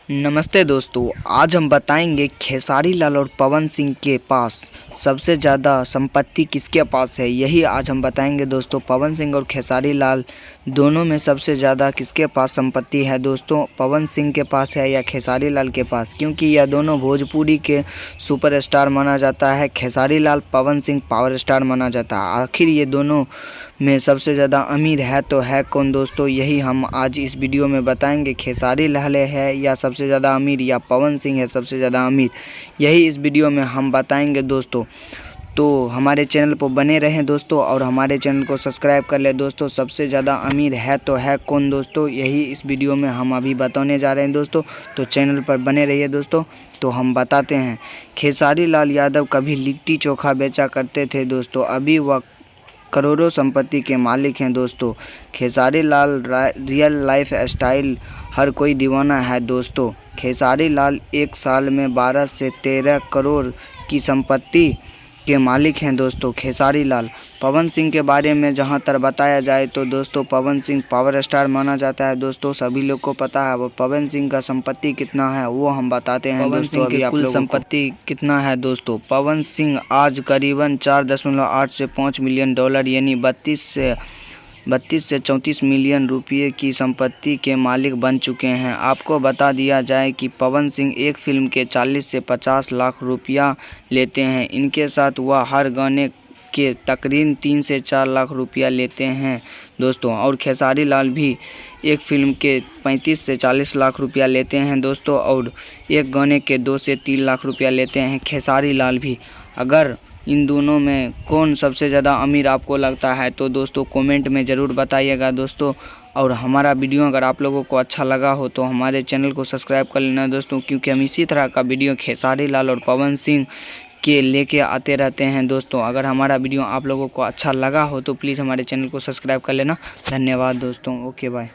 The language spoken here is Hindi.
नमस्ते दोस्तों, आज हम बताएंगे खेसारी लाल और पवन सिंह के पास सबसे ज़्यादा संपत्ति किसके पास है। यही आज हम बताएंगे दोस्तों। पवन सिंह और खेसारी लाल दोनों में सबसे ज़्यादा किसके पास संपत्ति है दोस्तों, पवन सिंह के पास है या खेसारी लाल के पास, क्योंकि यह दोनों भोजपुरी के सुपरस्टार माना जाता है। खेसारी लाल, पवन सिंह पावर स्टार माना जाता है। आखिर ये दोनों में सबसे ज़्यादा अमीर है तो है कौन दोस्तों, यही हम आज इस वीडियो में बताएंगे। खेसारी लाल है या सबसे ज़्यादा अमीर, या पवन सिंह है सबसे ज़्यादा अमीर, यही इस वीडियो में हम बताएंगे दोस्तों। तो हमारे चैनल पर बने रहें दोस्तों और हमारे चैनल को सब्सक्राइब कर ले दोस्तों। सबसे ज़्यादा अमीर है तो है कौन दोस्तों, यही इस वीडियो में हम अभी बताने जा रहे हैं दोस्तों। तो चैनल पर बने रहिए दोस्तों। तो हम बताते हैं। खेसारी लाल यादव कभी लिट्टी चोखा बेचा करते थे दोस्तों, अभी वह करोड़ों संपत्ति के मालिक हैं दोस्तों। Khesari Lal real life style हर कोई दीवाना है दोस्तों। खेसारी लाल एक साल में 12 से 13 करोड़ की संपत्ति के मालिक हैं दोस्तों खेसारी लाल। पवन सिंह के बारे में जहां तक बताया जाए तो दोस्तों, पवन सिंह पावर स्टार माना जाता है दोस्तों, सभी लोग को पता है। वो पवन सिंह का संपत्ति कितना है वो हम बताते हैं दोस्तों। अभी कुल संपत्ति कितना है दोस्तों, पवन सिंह आज करीबन 4.8 से 5 मिलियन डॉलर यानी 32 से 34 मिलियन रुपये की संपत्ति के मालिक बन चुके हैं। आपको बता दिया जाए कि पवन सिंह एक फिल्म के 40 से 50 लाख रुपया लेते हैं। इनके साथ वह हर गाने के तकरीबन 3 से 4 लाख रुपया लेते हैं दोस्तों। और खेसारी लाल भी एक फिल्म के 35 से 40 लाख रुपया लेते हैं दोस्तों, और एक गाने के 2 से 3 लाख रुपया लेते हैं खेसारी लाल भी। अगर इन दोनों में कौन सबसे ज़्यादा अमीर आपको लगता है तो दोस्तों कमेंट में ज़रूर बताइएगा दोस्तों। और हमारा वीडियो अगर आप लोगों को अच्छा लगा हो तो हमारे चैनल को सब्सक्राइब कर लेना दोस्तों, क्योंकि हम इसी तरह का वीडियो खेसारी लाल और पवन सिंह के लेके आते रहते हैं दोस्तों। अगर हमारा वीडियो आप लोगों को अच्छा लगा हो तो प्लीज़ हमारे चैनल को सब्सक्राइब कर लेना। धन्यवाद दोस्तों। Okay bye.